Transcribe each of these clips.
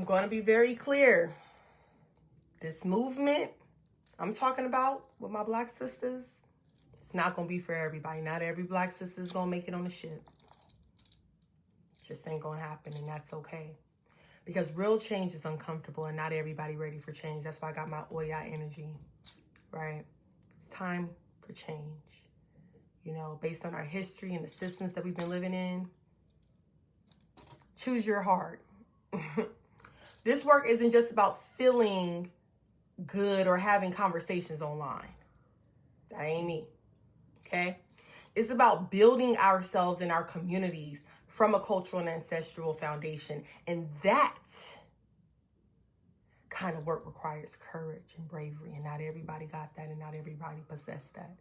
I'm going to be very clear. This movement I'm talking about with my Black sisters, it's not going to be for everybody. Not every Black sister is going to make it on the ship. It just ain't going to happen, and that's okay. Because real change is uncomfortable, and not everybody ready for change. That's why I got my Oya energy, right? It's time for change. You know, based on our history and the systems that we've been living in. Choose your heart. This work isn't just about feeling good or having conversations online. That ain't me. Okay? It's about building ourselves and our communities from a cultural and ancestral foundation. And that kind of work requires courage and bravery. And not everybody got that, and not everybody possessed that.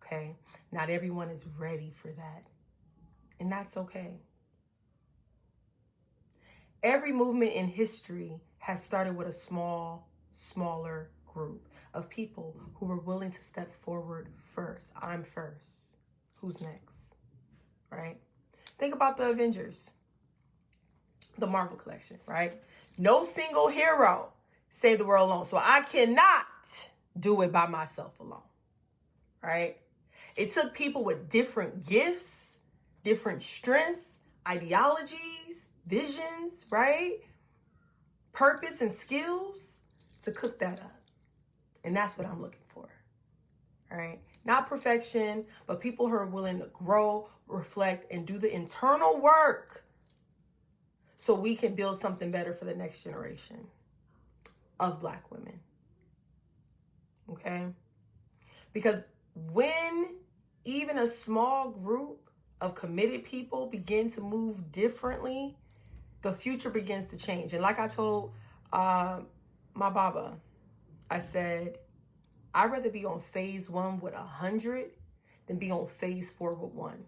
Okay? Not everyone is ready for that. And that's okay. Every movement in history has started with a smaller group of people who were willing to step forward first. I'm first. Who's next? Right? Think about the Avengers, the Marvel collection, right? No single hero saved the world alone. So I cannot do it by myself alone, right? It took people with different gifts, different strengths, ideologies, visions, right? Purpose and skills to cook that up. And that's what I'm looking for, all right? Not perfection, but people who are willing to grow, reflect, and do the internal work so we can build something better for the next generation of Black women, okay? Because when even a small group of committed people begin to move differently, the future begins to change. And like I told my Baba, I said, I'd rather be on phase 1 with 100 than be on phase 4 with 1.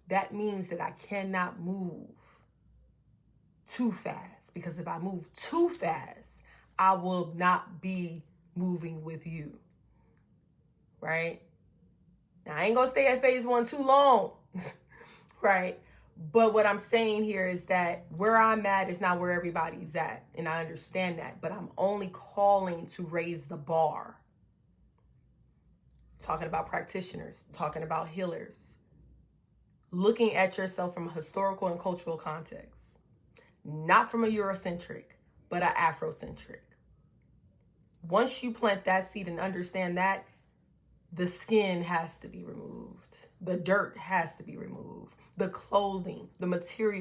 That means that I cannot move too fast, because if I move too fast, I will not be moving with you, right? Now, I ain't gonna stay at phase 1 too long, right? But what I'm saying here is that where I'm at is not where everybody's at. And I understand that. But I'm only calling to raise the bar. Talking about practitioners, talking about healers. Looking at yourself from a historical and cultural context. Not from a Eurocentric, but an Afrocentric. Once you plant that seed and understand that, the skin has to be removed. The dirt has to be removed. The clothing, the material